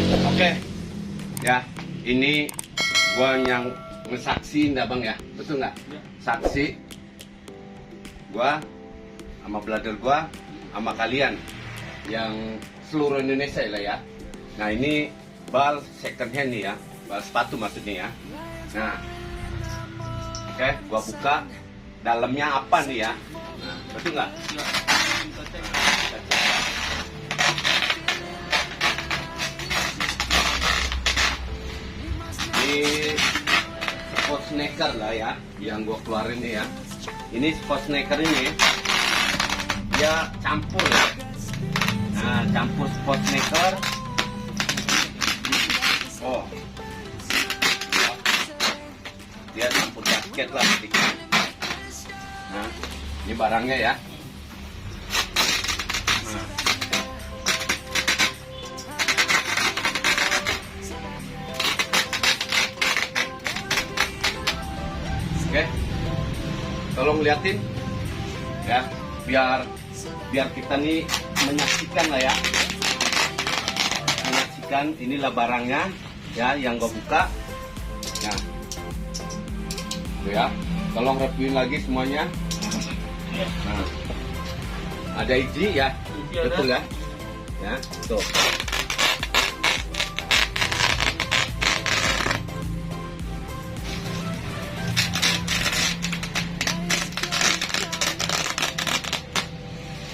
Oke, ya ini gua yang ngesaksiin dah bang ya, betul nggak? Ya. Saksi gua sama brother gua sama kalian yang seluruh Indonesia lah ya. Nah ini bal second hand nih ya, bal sepatu maksudnya ya. Nah, oke, gua buka dalamnya apa nih ya? Nah, betul nggak? Ya. Kita cek. Ini sport sneaker lah ya, yang gua keluarin nih ya. Ini sport sneaker ini dia campur ya. Nah, campur sport sneaker. Oh, dia campur basket lah sedikit. Nah, ini barangnya ya. Nah. Oke, tolong liatin ya, biar kita nih menyaksikan lah ya, menyaksikan inilah barangnya ya yang gue buka. Nah, tuh ya, tolong reviewin lagi semuanya. Nah, ada iji ya, Iji ada. betul ya, ya tuh.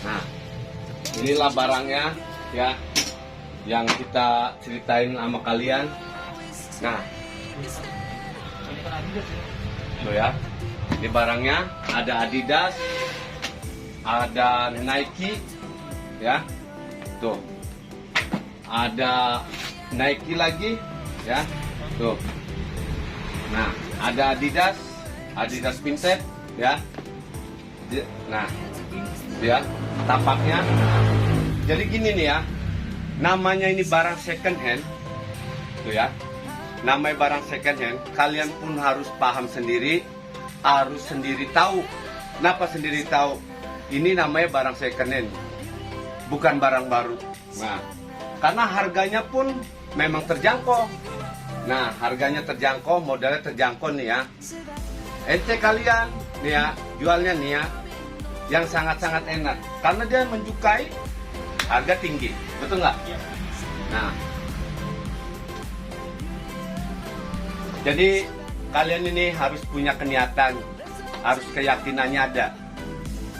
Nah, inilah barangnya ya yang kita ceritain sama kalian. Nah, Ini kan Adidas ya. tuh ya, ini barangnya ada Adidas, ada Nike, ya, tuh, ada Nike lagi, ya, tuh. Nah, ada Adidas, Adidas Vintage, ya. Nah, ya, tapaknya. Jadi gini nih ya, namanya ini barang second hand, tuh ya. Namanya barang second hand, kalian pun harus paham sendiri, harus sendiri tahu. Kenapa sendiri tahu? Ini namanya barang second hand, bukan barang baru. Nah, karena harganya pun memang terjangkau. Nah, harganya terjangkau, modalnya terjangkau nih ya. Ente kalian nih ya, jualnya nih ya, yang sangat-sangat enak. Karena dia menyukai harga tinggi, betul nggak? Ya. Nah, jadi kalian ini harus punya keniatan, harus keyakinannya ada.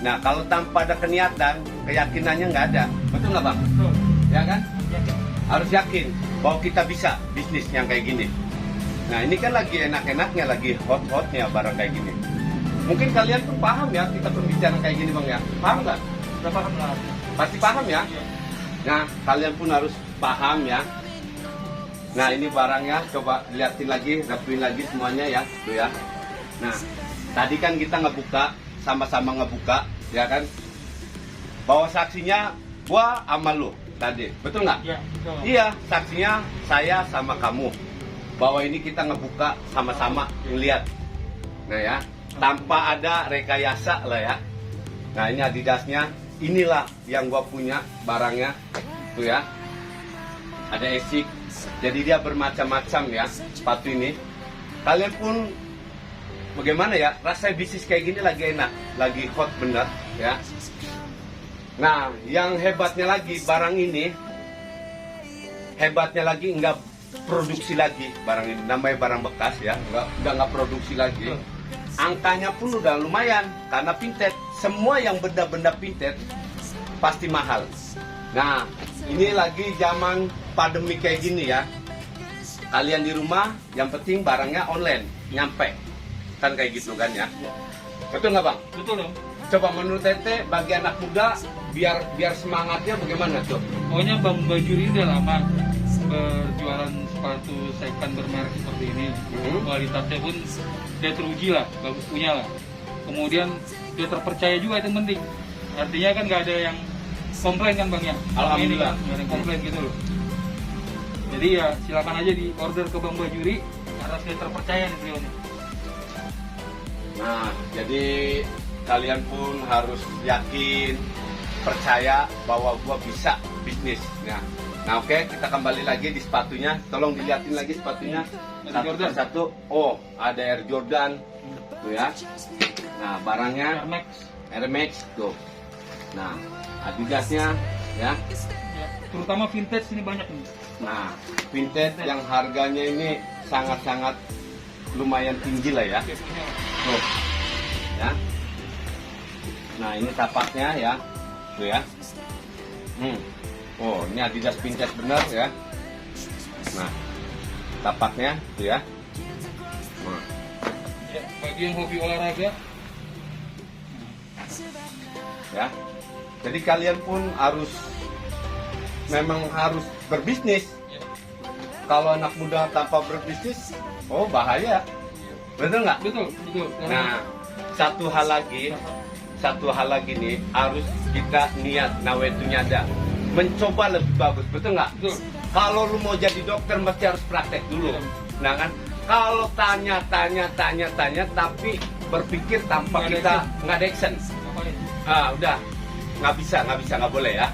Nah, kalau tanpa ada keniatan, keyakinannya nggak ada, betul nggak bang? Betul. Ya kan? Ya. Harus yakin bahwa kita bisa bisnis yang kayak gini. Nah, ini kan lagi enak-enaknya, lagi hot-hotnya barang kayak gini. Mungkin kalian pun paham ya, kita berbicara kayak gini bang ya. Paham nggak? Udah paham lah. Pasti paham ya? Ya. Nah, kalian pun harus paham ya. Nah, ini barangnya, coba liatin lagi, rapiin lagi semuanya ya, tuh ya. Nah, tadi kan kita ngebuka, sama-sama ngebuka, ya kan? Bahwa saksinya gua sama lu tadi, betul nggak? Ya. Betul. Iya, saksinya saya sama kamu. Bahwa ini kita ngebuka sama-sama ngeliat. Nah ya, tanpa ada rekayasa lah ya. Nah, ini Adidasnya, inilah yang gua punya barangnya, tuh ya. Ada esik. Jadi dia bermacam-macam ya sepatu ini. Kalian pun bagaimana ya, rasa bisnis kayak gini lagi enak, lagi hot bener ya. Nah, yang hebatnya lagi barang ini, hebatnya lagi nggak produksi lagi barang ini. Namanya barang bekas ya, nggak produksi lagi. Angkanya pun udah lumayan karena vintage. Semua yang benda-benda vintage pasti mahal. Nah, ini lagi zaman pandemi kayak gini ya. Kalian di rumah, yang penting barangnya online, nyampe. Kan kayak gitu kan ya. Ya. Betul nggak bang? Betul dong. Coba menurut Tete, bagi anak muda, biar semangatnya bagaimana tuh? Pokoknya Bang Bajuri ini udah lama berjualan sepatu second bermerek seperti ini. Kualitasnya pun dia teruji lah, bagus punya lah. Kemudian dia terpercaya juga, itu yang penting. Artinya kan nggak ada yang komplain kan bang ya? Selama ini Alhamdulillah. kan nggak ada yang komplain gitu loh. Jadi ya silakan aja di order ke Bang Bajuri karena sudah terpercaya nih beliau nih. Nah, jadi kalian pun harus yakin, percaya bahwa gua bisa bisnis. Nah, Nah oke, kita kembali lagi di sepatunya. Tolong dilihatin lagi sepatunya Air satu Jordan. persatu. Oh, ada Air Jordan tuh ya. Nah barangnya Air Max. Air Max tuh. Nah Adidasnya ya. Ya, terutama vintage ini banyak nih. Nah vintage yang harganya ini sangat-sangat lumayan tinggi lah ya. Oke, punya. Tuh ya. Nah ini tapaknya ya. Tuh ya. Oh, ini Adidas vintage benar ya. Nah, tapaknya tuh ya. Nah, Ya, bagi yang hobi olahraga, ya. Jadi kalian pun memang harus berbisnis. ya, Kalau anak muda tanpa berbisnis, oh bahaya. Betul nggak? betul. Nah, satu hal lagi nih harus kita niat nawetunya ada mencoba lebih bagus, betul nggak? Betul. Kalau lu mau jadi dokter mesti harus praktek dulu. Iya. Nah kan, kalau tanya tapi berpikir tanpa Nggak ada kita action. nggak ada action, Ngapain? udah nggak bisa, nggak boleh ya.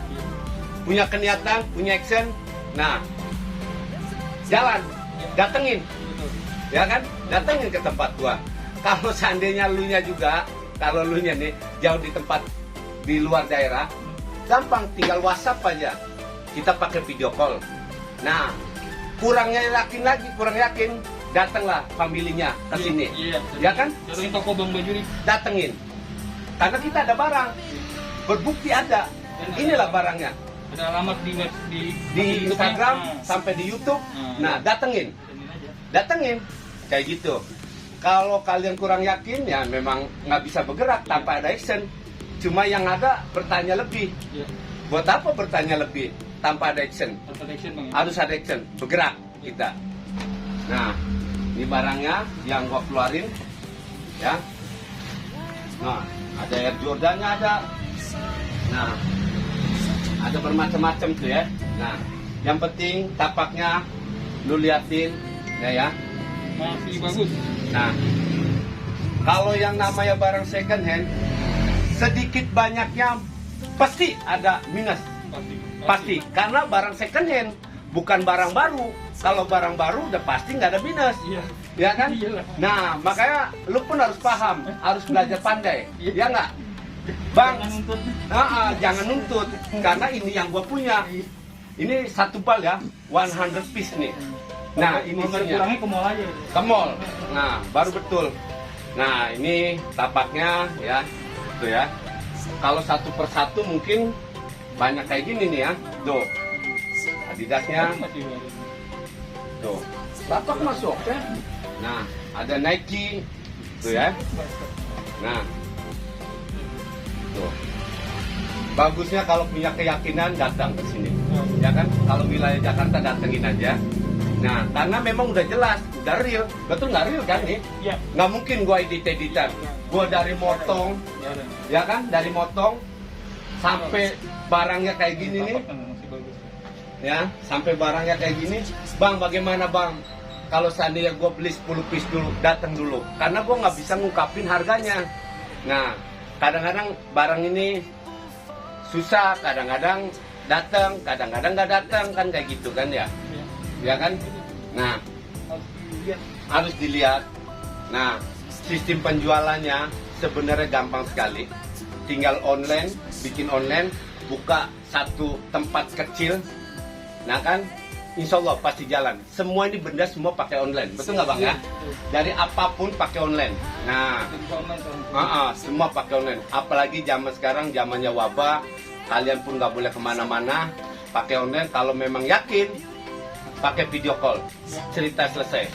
Punya keniatan, punya action, nah jalan, datengin, Betul. ya kan? Datengin ke tempat gua. Kalau seandainya lunya juga, kalau lunya nih jauh di tempat di luar daerah, gampang tinggal WhatsApp aja. Kita pakai video call. Nah, kurang yakin, datanglah familinya ke sini. Iya. Ya kan? Datangin toko Bang Bajuri. Datengin. Karena kita ada barang. Berbukti ada. Inilah barangnya. Ada alamat di Di Instagram Nah, sampai di YouTube. Nah, datengin. datangin aja. Datengin. Kayak gitu. Kalau kalian kurang yakin ya memang nggak bisa bergerak tanpa ada action. Cuma yang ada bertanya lebih. Ya. Buat apa bertanya lebih tanpa ada action? Harus ada action Bang. Ya? Harus ada action, bergerak kita. Nah, ini barangnya yang gua keluarin, ya. Nah, ada Air Jordannya ada. Nah, ada bermacam-macam tuh ya. Nah, yang penting tapaknya lu liatin, ya. Masih bagus. Nah, kalau yang namanya barang second hand, sedikit banyaknya pasti ada minus. Pasti, karena barang second hand bukan barang baru. Kalau barang baru udah pasti nggak ada minus, Iya. ya kan? Iyalah. Nah, makanya lu pun harus paham, harus belajar pandai, Iya. ya nggak? Bang, Jangan nuntut. jangan nuntut, karena ini yang gua punya. Ini satu bal ya, 100 piece nih. Nah, ini Kalau isinya. kurangnya ke mall aja. Ke mall. Nah, baru betul. Nah, ini tapaknya ya. Tuh ya. Kalau satu persatu mungkin banyak kayak gini nih ya. Tuh. Adidasnya. Masih bagus. Tuh. Tapak masuk ya. Nah, ada Nike. Tuh ya. Nah. Tuh. Bagusnya kalau punya keyakinan datang ke sini. Ya kan? Kalau wilayah Jakarta datengin aja. Nah, karena memang udah jelas, udah real. Betul nggak real kan nih? Iya. Nggak mungkin gua edit-editan. Gua dari motong, Ya ada. ya kan? Dari motong sampai barangnya kayak gini nih, Masih bagus. ya. Sampai barangnya kayak gini. Bang, bagaimana bang? Kalau seandainya gua beli 10 piece dulu, datang dulu. Karena gua nggak bisa ngungkapin harganya. Nah, kadang-kadang barang ini susah, kadang-kadang datang, kadang-kadang nggak datang kan kayak gitu kan ya. Iya. Ya kan? Nah, Harus dilihat. harus dilihat. Nah, sistem penjualannya sebenarnya gampang sekali. Tinggal online, bikin online, buka satu tempat kecil. Nah kan, insya Allah pasti jalan. Semua ini benda semua pakai online, betul nggak bang ya? Dari apapun pakai online. Nah, semua pakai online. Apalagi zaman sekarang, zamannya wabah, kalian pun nggak boleh kemana-mana, pakai online. Kalau memang yakin, pakai video call, cerita selesai.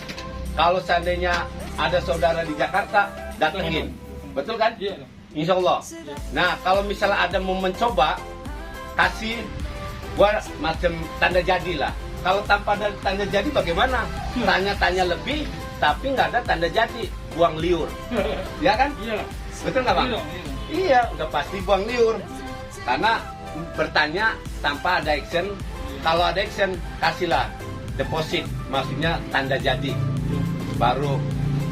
Kalau seandainya ada saudara di Jakarta, datengin, betul kan? Iya. Insya Allah. Nah, kalau misalnya ada mau mencoba, kasih gua macam tanda jadi lah. Kalau tanpa ada tanda jadi bagaimana? Tanya-tanya lebih, tapi nggak ada tanda jadi, buang liur, ya kan? Iya. Betul nggak bang? Iya. Iya, udah pasti buang liur. Karena bertanya tanpa ada action. Kalau ada action, kasihlah deposit, maksudnya tanda jadi. Baru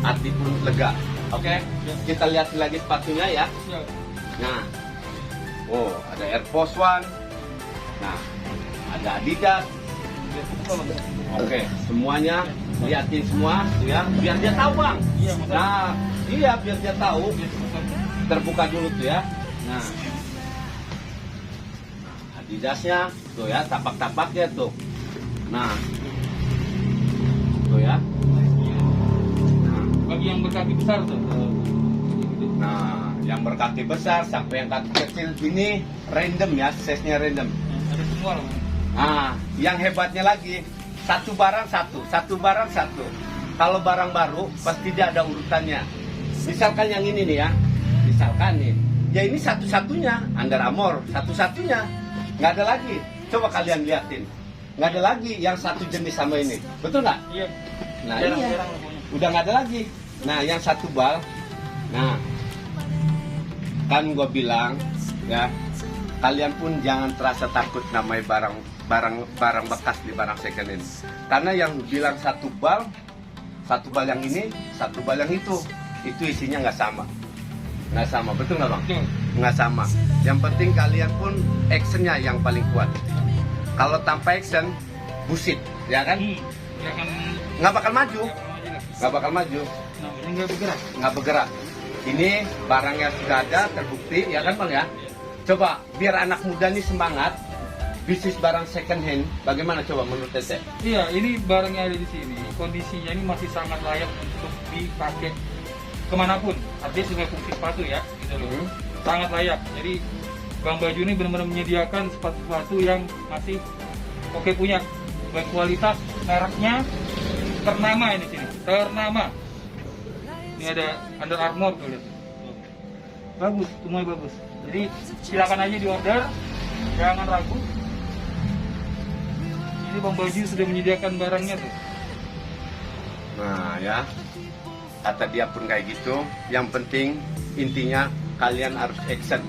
hati pun lega. Oke? Kita lihat lagi sepatunya ya. Iya. Nah, oh ada Air Force One. Nah, ada Adidas. Oke, semuanya liatin semua ya, biar dia tahu bang. Iya, Mas. Nah, iya biar dia tahu. Terbuka dulu tuh ya. Nah, Adidasnya tuh ya, tapak-tapaknya tuh. Nah, tuh ya. Nah, Bagi yang berkaki besar tuh. nah, yang berkaki besar sampai yang kaki kecil ini random ya, size-nya random. Ada semua loh. Nah, yang hebatnya lagi, satu barang satu barang satu. Kalau barang baru pasti dia ada urutannya. Misalkan yang ini nih ya, misalkan nih, ya ini satu-satunya, Under Armour satu-satunya, nggak ada lagi. Coba kalian liatin, nggak ada lagi yang satu jenis sama ini, betul nggak? Iya. Nah, Jarang-jarang loh pokoknya. udah nggak ada lagi. Nah, yang satu bal, nah, kan gue bilang ya, kalian pun jangan terasa takut namanya barang bekas di barang second hand. Karena yang bilang satu bal yang ini, satu bal yang itu isinya nggak sama, betul nggak bang? Betul. Nggak sama. Yang penting kalian pun actionnya yang paling kuat. Kalau tanpa action, busit, ya kan? Ya kan Nggak bakal maju, nggak nggak bakal maju. Nah, ini nggak bergerak. Nggak bergerak. Ini barangnya sudah ada, terbukti, ya kan bang ya? Coba biar anak muda ini semangat bisnis barang second hand, bagaimana coba menurut Tete? Iya, ini barang yang ada di sini, kondisinya ini masih sangat layak untuk dipakai kemanapun. Artinya sebagai fungsi sepatu ya, gitu loh. Sangat layak. Jadi Bang Baju ini benar-benar menyediakan sepatu-sepatu yang masih oke punya, baik kualitas, mereknya ternama ini sini, ternama. Ini ada Under Armour tuh lihat. Bagus, semuanya bagus. Jadi silakan aja di order, jangan ragu. Ini Bang Baju sudah menyediakan barangnya tuh. Nah ya, kata dia pun kayak gitu. Yang penting intinya kalian harus action.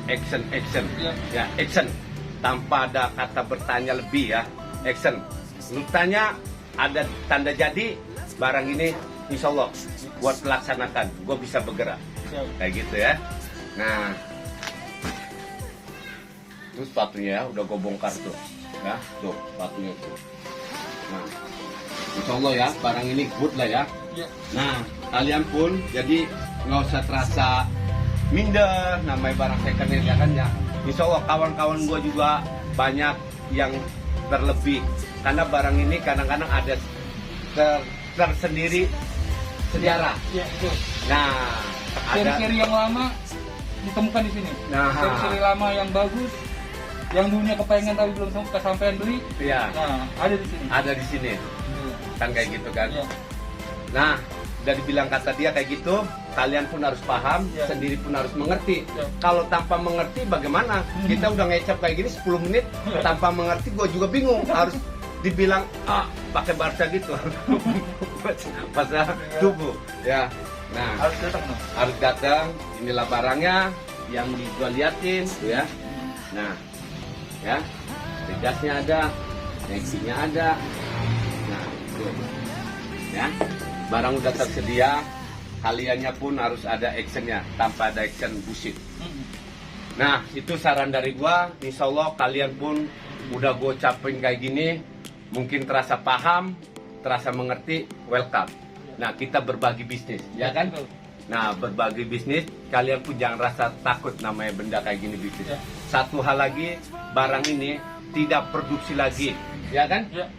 Ya. Ya, action. Tanpa ada kata bertanya lebih ya, action. Lu tanya ada tanda jadi barang ini, insya Allah buat melaksanakan, gue bisa bergerak. Siap. Kayak gitu ya. Nah, terus sepatunya ya, udah gue bongkar tuh, ya, tuh sepatunya tuh. Nah, insya Allah ya, barang ini good lah ya. Ya. Nah, kalian pun jadi nggak usah terasa minder, namanya barang second hand ya kan ya. Insya Allah kawan-kawan gue juga banyak yang terlebih, karena barang ini kadang-kadang ada tersendiri sejarah. Ya, betul. Nah, ada Seri-seri yang lama ditemukan di sini. Nah. Seri-seri lama yang bagus, yang dulunya kepengen tapi belum kesampaian beli. ya, Nah, ada di sini. ada di sini. Kan kayak gitu kan. Ya. Nah, udah dibilang kata dia kayak gitu, kalian pun harus paham, Ya. sendiri pun harus mengerti. Ya. Kalau tanpa mengerti bagaimana? Kita udah ngecap kayak gini 10 menit, tanpa mengerti gue juga bingung. Harus dibilang, pakai bahasa gitu. Bahasa tubuh. Ya. Nah, Harus datang. No? harus datang, inilah barangnya yang gue liatin tuh ya. Nah, ya, Adidasnya ada, Nike-nya ada. Nah, tuh. Ya, barang udah tersedia, kaliannya pun harus ada actionnya. Tanpa ada action bullshit. Nah, itu saran dari gua. Insya Allah kalian pun udah gue capin kayak gini, mungkin terasa paham, terasa mengerti, welcome. Nah, kita berbagi bisnis, ya kan? Nah, berbagi bisnis, kalian pun jangan rasa takut namanya benda kayak gini bisnis. Ya. Satu hal lagi, barang ini tidak produksi lagi, ya kan? Ya.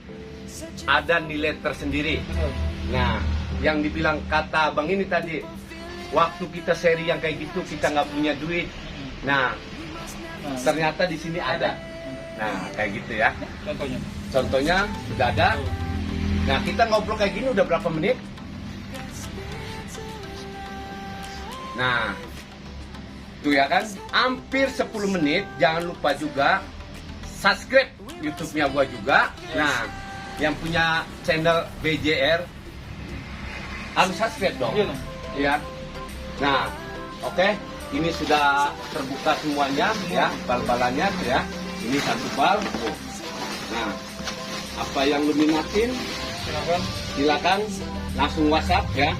Ada nilai tersendiri. Betul. Nah, yang dibilang kata abang ini tadi, waktu kita seri yang kayak gitu kita nggak punya duit. Nah, Nah, ternyata di sini ada. Nah, kayak gitu ya. contohnya. Contohnya sudah ada. Nah, kita ngobrol kayak gini udah berapa menit? Nah, tuh ya kan, hampir 10 menit. Jangan lupa juga subscribe YouTube-nya gua juga. Nah, yang punya channel BJR harus subscribe dong. Iya, no? Ya. Nah, oke. Ini sudah terbuka semuanya ya, bal-balannya tuh ya. Ini satu bal. Tuh. Nah, apa yang lu minatin? Silakan. Silakan langsung WhatsApp ya.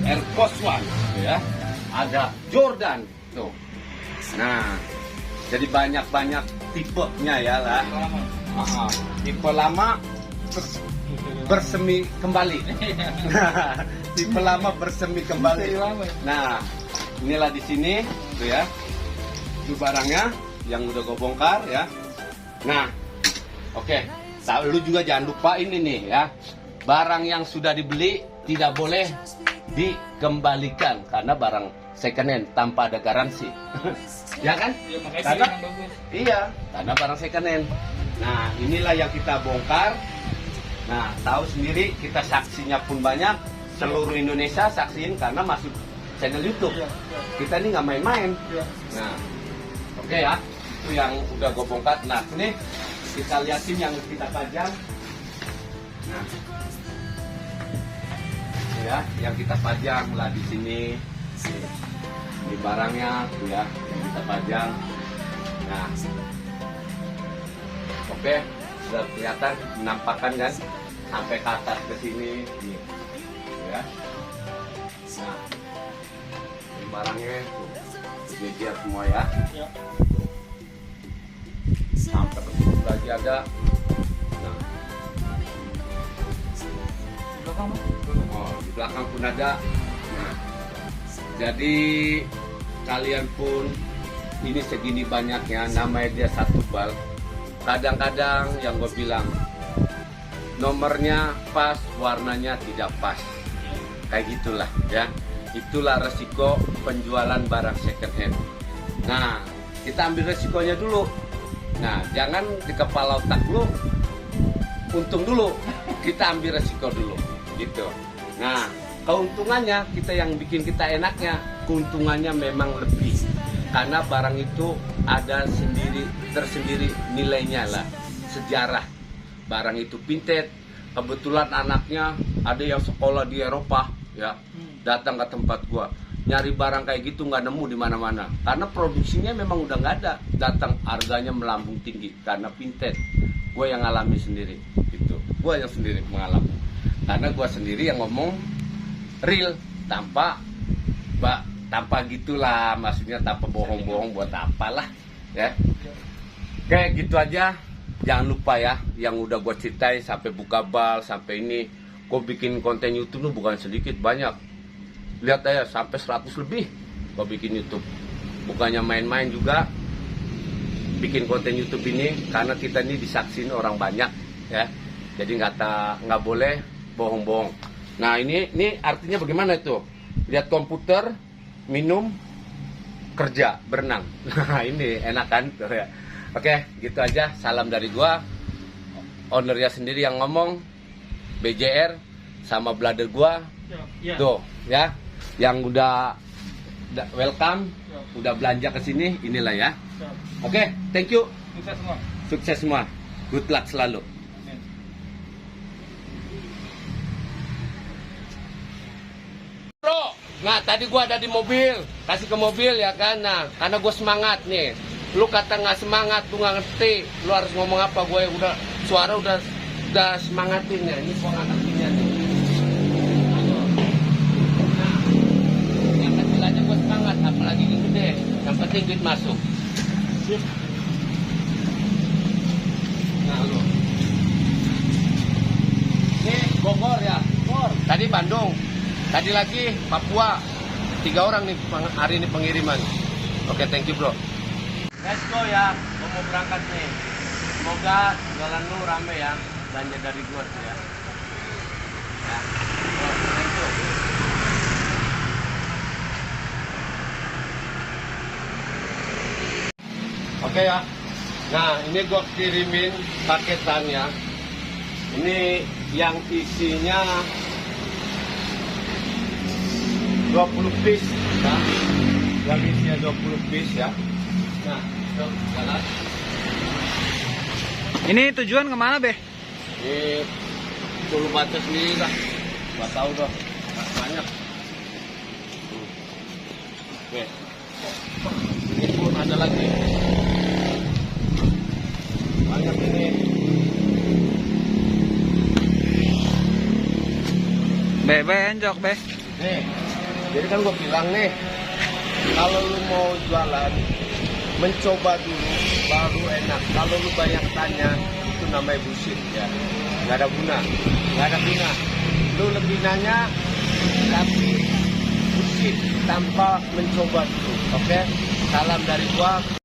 Air Force One ya. Ada Jordan tuh. Nah, jadi banyak-banyak tipenya ya lah. Selamat. Tipe lama bersemi kembali. Tipe lama bersemi kembali. Nah, inilah di sini tuh ya. Itu barangnya yang udah gue bongkar ya. Nah, oke. Lu juga jangan lupa ini nih ya. Barang yang sudah dibeli tidak boleh dikembalikan karena barang second hand tanpa ada garansi. Ya kan? Ya, makanya Karena yang bagus. iya, karena barang second hand. Nah, inilah yang kita bongkar. Nah, tahu sendiri kita saksinya pun banyak. Seluruh Indonesia saksiin karena masuk channel YouTube. Ya, ya. Kita ini nggak main-main. Ya. Nah, oke ya, itu yang udah gue bongkar. Nah, ini kita liatin yang kita pajang. Nah, ini ya, yang kita pajang lah di sini. Ini barangnya, tuh ya, yang kita pajang. Nah, oke, sudah kelihatan menampakkan kan, sampai ke atas ke sini, nih, tuh ya. Nah, ini barangnya tuh, jejer semua ya. Ya. Sampai ke situ lagi ada. Nah, Di belakang, Mas. oh, di belakang pun ada. Nah, jadi kalian pun ini segini banyaknya, namanya dia satu bal. Kadang-kadang yang gue bilang nomornya pas, warnanya tidak pas. Kayak gitulah ya. Itulah resiko penjualan barang second hand. Nah, kita ambil resikonya dulu. Nah, jangan di kepala otak lu untung dulu. Kita ambil resiko dulu gitu. Nah, keuntungannya kita yang bikin kita enaknya, keuntungannya memang lebih. Karena barang itu ada tersendiri nilainya lah, sejarah. Barang itu vintage. Kebetulan anaknya ada yang sekolah di Eropa ya, datang ke tempat gua. Nyari barang kayak gitu nggak nemu di mana-mana. Karena produksinya memang udah nggak ada. Datang harganya melambung tinggi karena vintage. Gue yang alami sendiri gitu. Gue yang sendiri mengalami. Karena gue sendiri yang ngomong real tanpa gitulah, maksudnya tanpa bohong-bohong buat apalah ya. Kayak gitu aja. Jangan lupa ya, yang udah gue ceritain sampai buka bal, sampai ini gue bikin konten YouTube tuh bukan sedikit, banyak. Lihat aja sampai 100 lebih gue bikin YouTube. Bukannya main-main juga bikin konten YouTube ini, karena kita ini disaksin orang banyak ya. Jadi nggak boleh bohong-bohong. Nah, ini artinya bagaimana itu? Lihat komputer, minum, kerja, berenang. Nah, ini enak kan? Oke, gitu aja. Salam dari gua. Ownernya sendiri yang ngomong, BJR sama brother gua. Ya. Tuh, ya. Yang udah welcome, udah belanja ke sini, inilah ya. Oke, thank you. Sukses semua. Sukses semua. Good luck selalu. Amin. Bro, nah tadi gua ada di mobil, kasih ke mobil ya kan. Nah, karena gue semangat nih. Lu kata nggak semangat, lu nggak ngerti. Lu harus ngomong apa? Gue udah suara udah semangatin ya. Ini gua ngatasinnya nih. Nah, yang kecil aja gue semangat, apalagi ini gede. Yang penting duit masuk. Nah, lu. Ini Bogor ya. Bogor. Tadi Bandung. Tadi lagi Papua. 3 orang nih hari ini pengiriman. Oke, thank you bro. Let's go ya. Gua mau berangkat nih. Semoga jalan lu rame ya. Belanja dari gua tuh ya. Ya. Oh, thank you. Oke ya. Nah, ini gua kirimin paketannya. Ini yang isinya 20 piece ya. Yang isinya 20 piece ya. Nah, jalan. Ini tujuan kemana, Be? Ini dulu baca sendiri lah. Gak tahu dah. Banyak. Oke. Ini pun ada lagi. Banyak ini. Be, enjok, Be. Nih, jadi kan gue bilang nih, kalau lu mau jualan, mencoba dulu, baru enak. Kalau lu banyak tanya, itu namanya bullshit ya. Nggak ada guna. Lu lebih nanya tapi bullshit tanpa mencoba dulu. Oke? Salam dari gua.